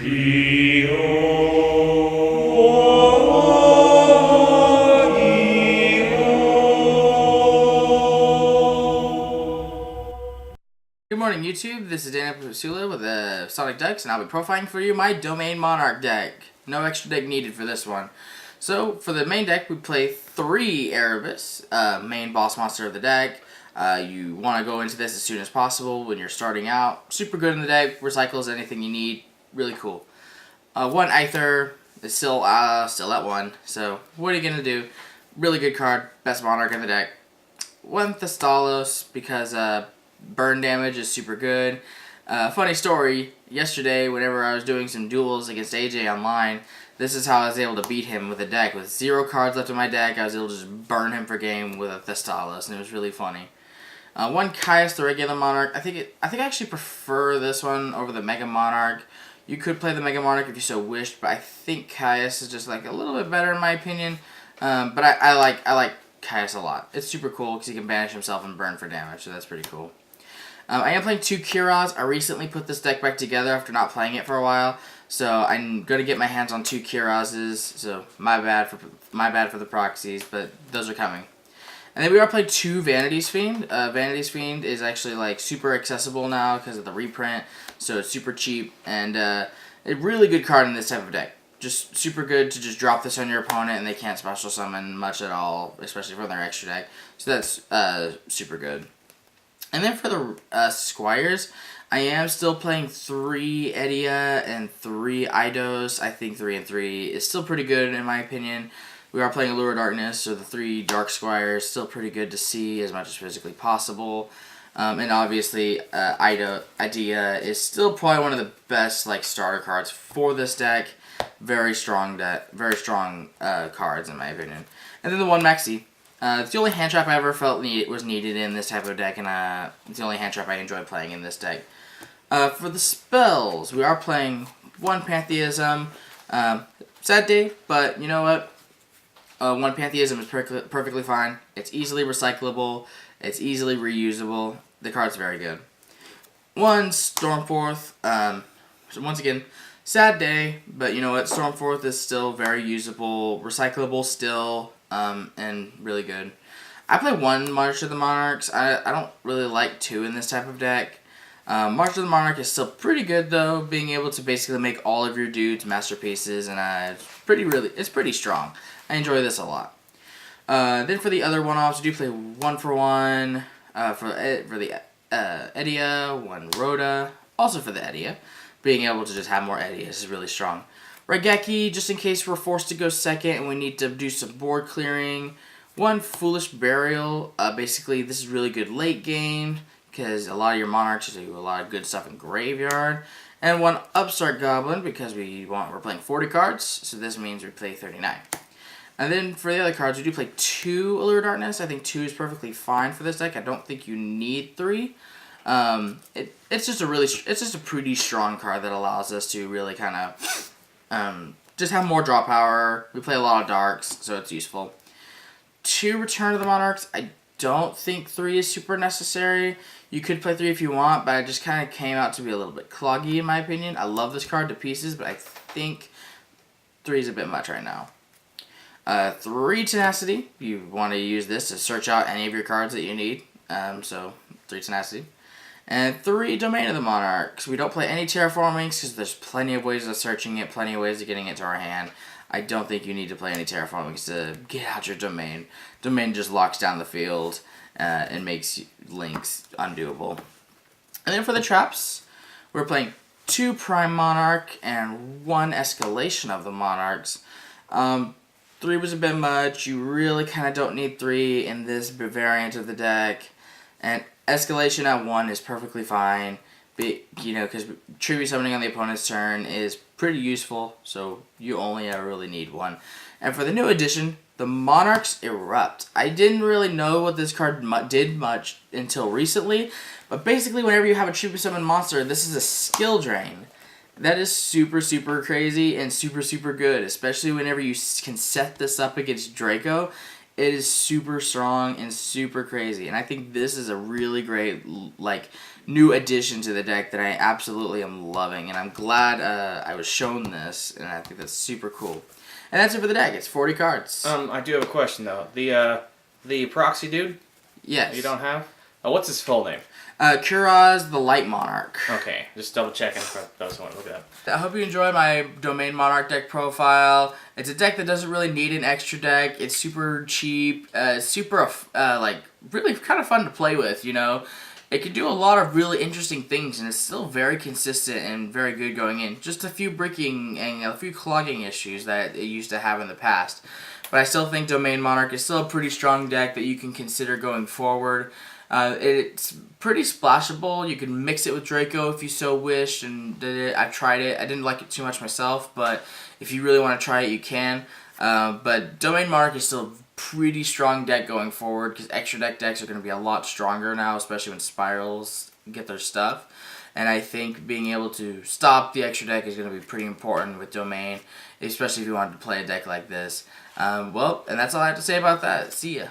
Good morning, YouTube. This is Daniel Pusula with Sonic Decks, and I'll be profiling for you my Domain Monarch deck. No extra deck needed for this one. So, for the main deck, we play 3 Erebus, main boss monster of the deck. You want to go into this as soon as possible when you're starting out. Super good in the deck, recycles anything you need. Really cool. 1 Aether is still at 1, so what are you going to do? Really good card, best Monarch in the deck. 1 Thestalos, because burn damage is super good. Funny story, yesterday whenever I was doing some duels against AJ online, this is how I was able to beat him with a deck. With 0 cards left in my deck, I was able to just burn him for game with a Thestalos, and it was really funny. 1 Caius, the regular Monarch. I think I actually prefer this one over the Mega Monarch. You could play the Mega Monarch if you so wished, but I think Caius is just like a little bit better in my opinion. But I like Caius a lot. It's super cool because he can banish himself and burn for damage, so that's pretty cool. I am playing 2 Kiras. I recently put this deck back together after not playing it for a while, so I'm gonna get my hands on 2 Kirases. So my bad for the proxies, but those are coming. And then we are playing 2 Vanity's Fiend. Vanity's Fiend is actually like super accessible now because of the reprint, so it's super cheap and a really good card in this type of deck. Just super good to just drop this on your opponent and they can't special summon much at all, especially from their extra deck. So that's super good. And then for the Squires, I am still playing 3 Edia and 3 Eidos. I think 3 and 3 is still pretty good in my opinion. We are playing Allure of Darkness, so the 3 Dark Squires still pretty good to see as much as physically possible. And obviously, Idea is still probably one of the best like starter cards for this deck. Very strong deck, very strong cards in my opinion. And then the 1 Maxi. It's the only hand trap I ever felt was needed in this type of deck, and it's the only hand trap I enjoy playing in this deck. For the spells, we are playing 1 Pantheism. Sad day, but you know what? 1 Pantheism is perfectly fine. It's easily recyclable. It's easily reusable. The card's very good. 1 Stormforth. So once again, sad day, but you know what? Stormforth is still very usable, recyclable still. And really good. I play 1 March of the Monarchs. I don't really like 2 in this type of deck. March of the Monarch is still pretty good though, being able to basically make all of your dudes masterpieces, and it's pretty strong. I enjoy this a lot. Then for the other one-offs, I do play 1 for 1 for the Edia, 1 Rhoda, also for the Edia. Being able to just have more Edias is really strong. Raigeki, just in case we're forced to go second and we need to do some board clearing. 1 Foolish Burial. Basically, this is really good late game because a lot of your Monarchs do a lot of good stuff in Graveyard. And 1 Upstart Goblin because we're playing 40 cards, so this means we play 39. And then for the other cards, we do play 2 Allure of Darkness. I think 2 is perfectly fine for this deck. I don't think you need 3. It's just a pretty strong card that allows us to really kind of just have more draw power. We play a lot of darks, so it's useful. 2 Return of the Monarchs. I don't think 3 is super necessary. You could play 3 if you want, but it just kind of came out to be a little bit cloggy in my opinion. I love this card to pieces, but I think 3 is a bit much right now. 3 Tenacity. You want to use this to search out any of your cards that you need. So 3 Tenacity. And 3 Domain of the Monarchs. We don't play any terraformings because there's plenty of ways of searching it, plenty of ways of getting it to our hand. I don't think you need to play any terraformings to get out your Domain. Domain just locks down the field and makes links undoable. And then for the traps, we're playing 2 Prime Monarch and 1 Escalation of the Monarchs. 3 was a bit much. You really kind of don't need 3 in this variant of the deck. And Escalation at 1 is perfectly fine, because tribute summoning on the opponent's turn is pretty useful, so you only ever really need 1. And for the new edition, the Monarchs Erupt. I didn't really know what this card did much until recently, but basically whenever you have a tribute summon monster, this is a skill drain. That is super, super crazy and super, super good, especially whenever you can set this up against Draco. It is super strong and super crazy, and I think this is a really great like new addition to the deck that I absolutely am loving, and I'm glad I was shown this, and I think that's super cool. And that's it for the deck. It's 40 cards. I do have a question though. The proxy dude. Yes. You don't have? What's his full name? Kuraz the Light Monarch. Okay, just double checking for those who want to look it up. I hope you enjoyed my Domain Monarch deck profile. It's a deck that doesn't really need an extra deck. It's super cheap. Super like really kind of fun to play with. You know, it can do a lot of really interesting things, and it's still very consistent and very good going in. Just a few bricking and a few clogging issues that it used to have in the past. But I still think Domain Monarch is still a pretty strong deck that you can consider going forward. It's pretty splashable. You can mix it with Draco if you so wish, and I've tried it. I didn't like it too much myself, but if you really want to try it, you can. But Domain Monarch is still a pretty strong deck going forward, because extra decks are going to be a lot stronger now, especially when Spirals get their stuff. And I think being able to stop the extra deck is going to be pretty important with Domain, especially if you wanted to play a deck like this. Well, and that's all I have to say about that. See ya.